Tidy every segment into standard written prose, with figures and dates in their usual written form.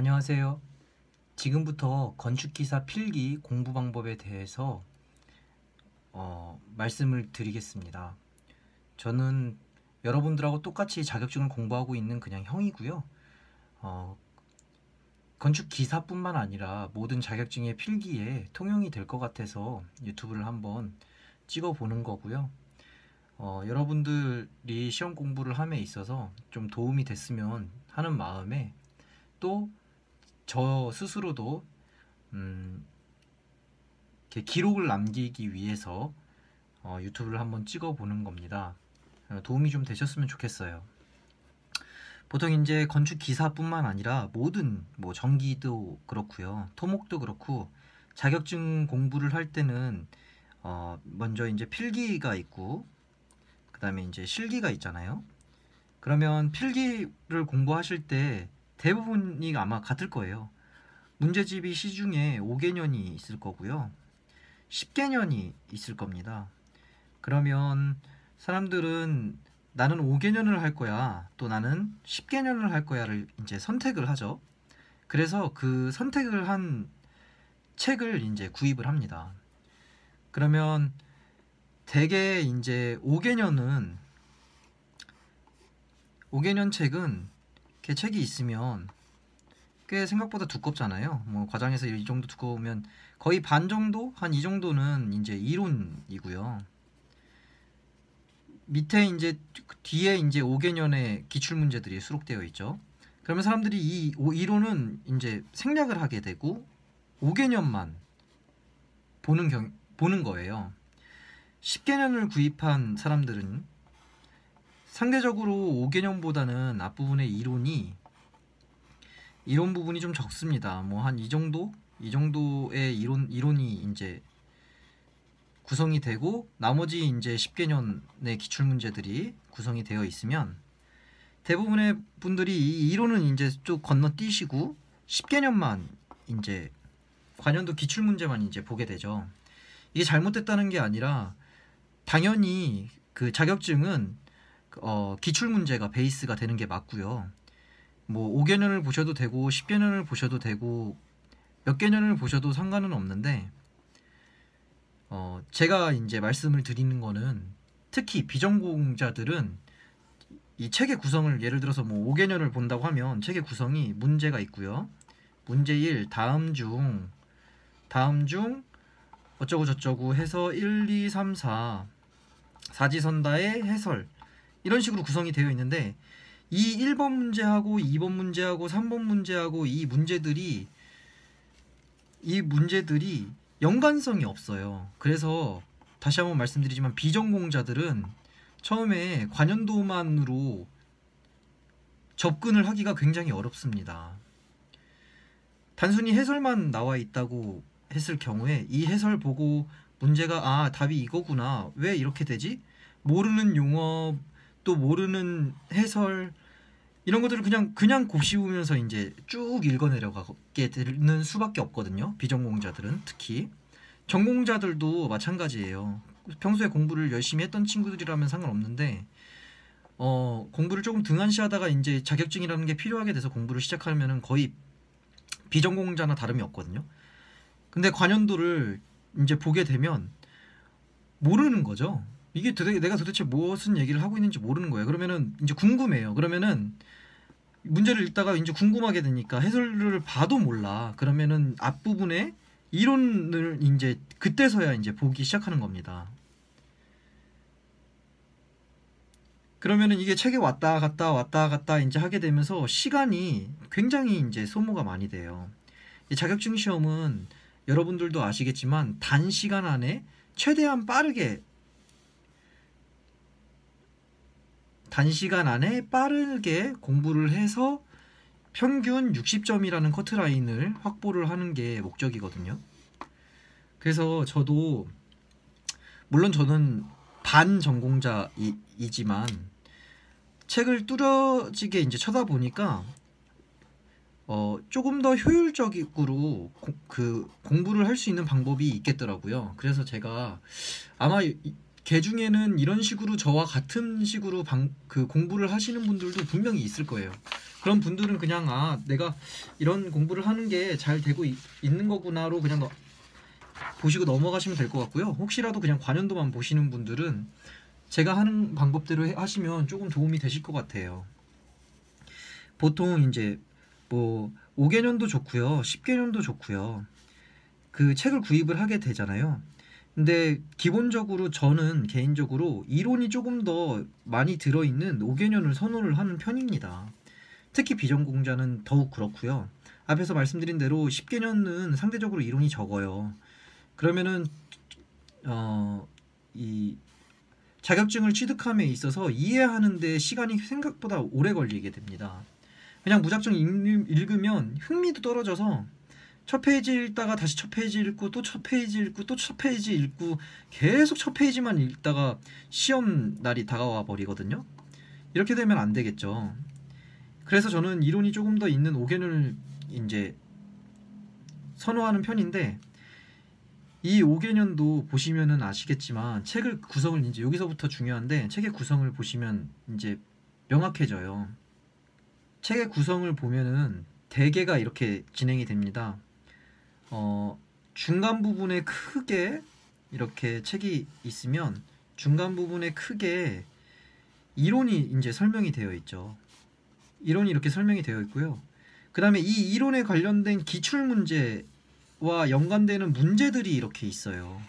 안녕하세요. 지금부터 건축기사 필기 공부 방법에 대해서 말씀을 드리겠습니다. 저는 여러분들하고 똑같이 자격증을 공부하고 있는 그냥 형이고요. 건축기사뿐만 아니라 모든 자격증의 필기에 통용이 될 것 같아서 유튜브를 한번 찍어보는 거고요. 여러분들이 시험 공부를 함에 있어서 좀 도움이 됐으면 하는 마음에 또 저 스스로도 이렇게 기록을 남기기 위해서 유튜브를 한번 찍어보는 겁니다. 도움이 좀 되셨으면 좋겠어요. 보통 이제 건축 기사뿐만 아니라 모든 뭐 전기도 그렇고요, 토목도 그렇고 자격증 공부를 할 때는 먼저 이제 필기가 있고 그 다음에 이제 실기가 있잖아요. 그러면 필기를 공부하실 때 대부분이 아마 같을 거예요. 문제집이 시중에 5개년이 있을 거고요, 10개년이 있을 겁니다. 그러면 사람들은 나는 5개년을 할 거야, 또 나는 10개년을 할 거야를 이제 선택을 하죠. 그래서 그 선택을 한 책을 이제 구입을 합니다. 그러면 대개 이제 5개년 책은 이렇게 책이 있으면 꽤 생각보다 두껍잖아요. 뭐 과장해서 이 정도 두꺼우면 거의 반 정도? 한 이 정도는 이제 이론이고요. 밑에 이제 뒤에 이제 5개년의 기출 문제들이 수록되어 있죠. 그러면 사람들이 이 이론은 이제 생략을 하게 되고 5개년만 보는 거예요. 10개년을 구입한 사람들은 상대적으로 5개년보다는 앞부분의 이론 부분이 좀 적습니다. 뭐 한 이 정도의 이론이 이제 구성이 되고 나머지 이제 10개년의 기출 문제들이 구성이 되어 있으면 대부분의 분들이 이 이론은 이제 쭉 건너뛰시고 10개년만 이제 관연도 기출 문제만 이제 보게 되죠. 이게 잘못됐다는 게 아니라 당연히 그 자격증은 기출 문제가 베이스가 되는 게 맞고요. 뭐 5개년을 보셔도 되고 10개년을 보셔도 되고 몇 개년을 보셔도 상관은 없는데 제가 이제 말씀을 드리는 거는 특히 비전공자들은 이 책의 구성을 예를 들어서 뭐 5개년을 본다고 하면 책의 구성이 문제가 있고요. 문제 1, 다음 중 어쩌고 저쩌고 해서 1, 2, 3, 4 사지선다의 해설 이런 식으로 구성이 되어 있는데 이 1번 문제하고 2번 문제하고 3번 문제하고 이 문제들이 연관성이 없어요. 그래서 다시 한번 말씀드리지만 비전공자들은 처음에 관연도만으로 접근을 하기가 굉장히 어렵습니다. 단순히 해설만 나와 있다고 했을 경우에 이 해설 보고 문제가 답이 이거구나, 왜 이렇게 되지? 모르는 용어, 또 모르는 해설 이런 것들을 그냥 곱씹으면서 이제 쭉 읽어내려가게 되는 수밖에 없거든요. 비전공자들은 특히. 전공자들도 마찬가지예요. 평소에 공부를 열심히 했던 친구들이라면 상관없는데 공부를 조금 등한시하다가 이제 자격증이라는 게 필요하게 돼서 공부를 시작하면은 거의 비전공자나 다름이 없거든요. 근데 관연도를 이제 보게 되면 모르는 거죠. 이게 내가 도대체 무슨 얘기를 하고 있는지 모르는 거예요. 그러면은 이제 궁금해요. 그러면은 문제를 읽다가 이제 궁금하게 되니까 해설을 봐도 몰라. 그러면은 앞부분에 이론을 이제 그때서야 이제 보기 시작하는 겁니다. 그러면은 이게 책에 왔다 갔다 이제 하게 되면서 시간이 굉장히 이제 소모가 많이 돼요. 이 자격증 시험은 여러분들도 아시겠지만 단시간 안에 최대한 빠르게 공부를 해서 평균 60점이라는 커트라인을 확보를 하는 게 목적이거든요. 그래서 저도 물론 저는 반전공자이지만 책을 뚜렷지게 이제 쳐다보니까 조금 더 효율적으로 공부를 할 수 있는 방법이 있겠더라고요. 그래서 제가 아마 개 중에는 이런 식으로 저와 같은 식으로 공부를 하시는 분들도 분명히 있을 거예요. 그런 분들은 그냥 내가 이런 공부를 하는 게 잘 되고 있는 거구나로 그냥 보시고 넘어가시면 될 것 같고요. 혹시라도 그냥 관연도만 보시는 분들은 제가 하는 방법대로 하시면 조금 도움이 되실 것 같아요. 보통 이제 뭐 5개년도 좋고요, 10개년도 좋고요. 그 책을 구입을 하게 되잖아요. 근데 기본적으로 저는 개인적으로 이론이 조금 더 많이 들어있는 5개년을 선호를 하는 편입니다. 특히 비전공자는 더욱 그렇고요. 앞에서 말씀드린 대로 10개년은 상대적으로 이론이 적어요. 그러면은 이 자격증을 취득함에 있어서 이해하는 데 시간이 생각보다 오래 걸리게 됩니다. 그냥 무작정 읽으면 흥미도 떨어져서 첫 페이지 읽다가 다시 첫 페이지 읽고 또 첫 페이지 읽고 또 첫 페이지 읽고 계속 첫 페이지만 읽다가 시험 날이 다가와 버리거든요. 이렇게 되면 안 되겠죠. 그래서 저는 이론이 조금 더 있는 5개년을 이제 선호하는 편인데, 이 5개년도 보시면은 아시겠지만 책을 구성을 이제 여기서부터 중요한데, 책의 구성을 보시면 이제 명확해져요. 책의 구성을 보면은 대개가 이렇게 진행이 됩니다. 중간 부분에 크게 이렇게 책이 있으면 중간 부분에 크게 이론이 이제 설명이 되어 있죠. 이론이 이렇게 설명이 되어 있고요. 그 다음에 이 이론에 관련된 기출문제와 연관되는 문제들이 이렇게 있어요.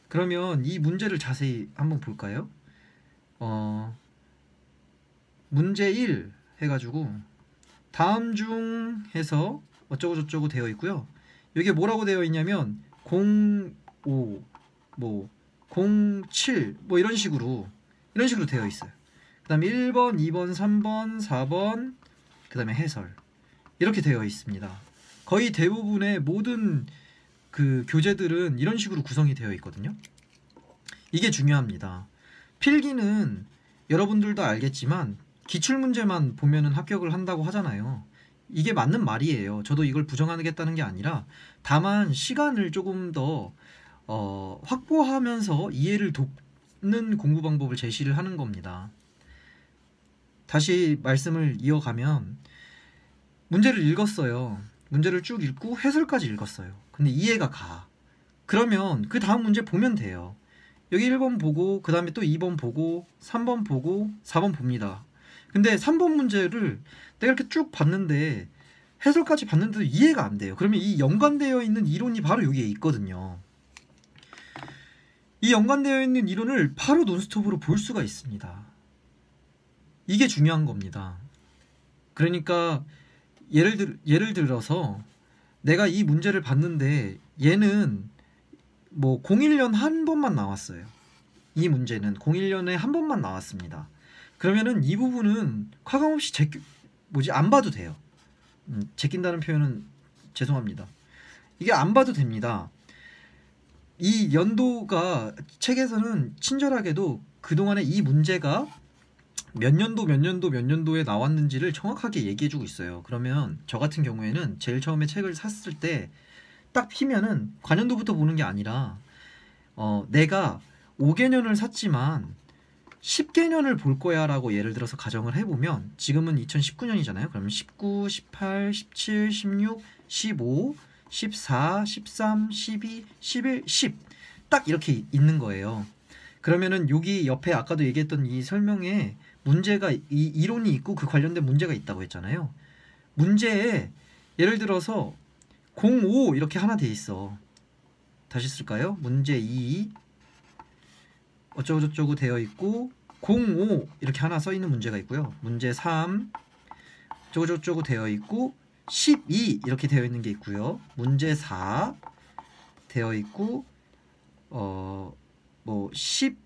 그러면 이 문제를 자세히 한번 볼까요? 문제 1 해가지고 다음 중 해서 어쩌고저쩌고 되어 있고요. 이게 뭐라고 되어 있냐면 05, 뭐 07, 뭐 이런 식으로 되어 있어요. 그 다음에 1번, 2번, 3번, 4번, 그 다음에 해설, 이렇게 되어 있습니다. 거의 대부분의 모든 그 교재들은 이런 식으로 구성이 되어 있거든요. 이게 중요합니다. 필기는 여러분들도 알겠지만 기출문제만 보면은 합격을 한다고 하잖아요. 이게 맞는 말이에요. 저도 이걸 부정하겠다는 게 아니라, 다만 시간을 조금 더 확보하면서 이해를 돕는 공부 방법을 제시를 하는 겁니다. 다시 말씀을 이어가면, 문제를 읽었어요. 문제를 쭉 읽고 해설까지 읽었어요. 근데 이해가 가. 그러면 그 다음 문제 보면 돼요. 여기 1번 보고 그 다음에 또 2번 보고 3번 보고 4번 봅니다. 근데 3번 문제를 내가 이렇게 쭉 봤는데 해설까지 봤는데도 이해가 안 돼요. 그러면 이 연관되어 있는 이론이 바로 여기에 있거든요. 이 연관되어 있는 이론을 바로 논스톱으로 볼 수가 있습니다. 이게 중요한 겁니다. 그러니까 예를 들어서 내가 이 문제를 봤는데 얘는 뭐 01년 한 번만 나왔어요. 이 문제는 01년에 한 번만 나왔습니다. 그러면은 이 부분은 과감없이 안 봐도 돼요. 제낀다는 표현은 죄송합니다. 이게 안 봐도 됩니다. 이 연도가 책에서는 친절하게도 그동안에 이 문제가 몇 년도에 나왔는지를 정확하게 얘기해주고 있어요. 그러면 저 같은 경우에는 제일 처음에 책을 샀을 때 딱 피면은 관연도부터 보는 게 아니라 내가 5개년을 샀지만 10개년을 볼 거야 라고 예를 들어서 가정을 해보면, 지금은 2019년이잖아요. 그러면 19, 18, 17, 16, 15, 14, 13, 12, 11, 10 딱 이렇게 있는 거예요. 그러면은 여기 옆에 아까도 얘기했던 이 설명에 문제가, 이 이론이 있고 그 관련된 문제가 있다고 했잖아요. 문제에 예를 들어서 05 이렇게 하나 돼 있어. 다시 쓸까요? 문제 2 어쩌고저쩌고 되어 있고 05 이렇게 하나 써 있는 문제가 있고요. 문제 3 어쩌고저쩌고 되어 있고 12 이렇게 되어 있는 게 있고요. 문제 4 되어 있고 뭐 10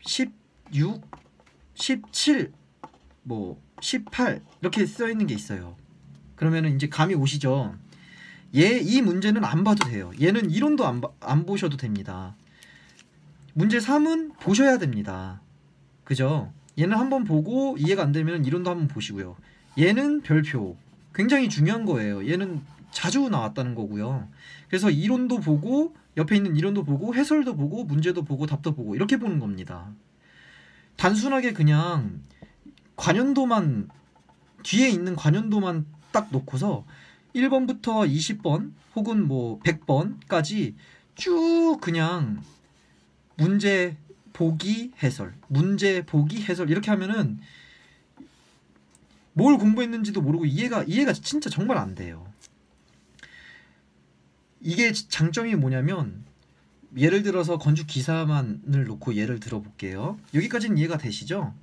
16 17 뭐 18 이렇게 써 있는 게 있어요. 그러면은 이제 감이 오시죠? 이 문제는 안 봐도 돼요. 얘는 이론도 안 보셔도 됩니다. 문제 3은 보셔야 됩니다. 그죠? 얘는 한번 보고 이해가 안 되면 이론도 한번 보시고요. 얘는 별표. 굉장히 중요한 거예요. 얘는 자주 나왔다는 거고요. 그래서 이론도 보고, 옆에 있는 이론도 보고, 해설도 보고, 문제도 보고, 답도 보고, 이렇게 보는 겁니다. 단순하게 그냥 관연도만 뒤에 있는 관연도만 딱 놓고서 1번부터 20번 혹은 뭐 100번까지 쭉 그냥 문제 보기 해설, 문제 보기 해설 이렇게 하면은 뭘 공부했는지도 모르고 이해가 진짜 정말 안 돼요. 이게 장점이 뭐냐면 예를 들어서 건축 기사만을 놓고 예를 들어볼게요. 여기까지는 이해가 되시죠?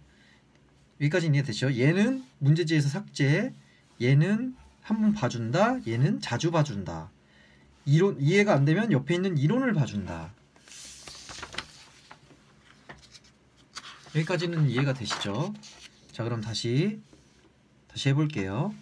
여기까지는 이해되시죠? 얘는 문제지에서 삭제, 얘는 한번 봐준다, 얘는 자주 봐준다. 이론 이해가 안 되면 옆에 있는 이론을 봐준다. 여기까지는 이해가 되시죠? 자, 그럼 다시 해볼게요.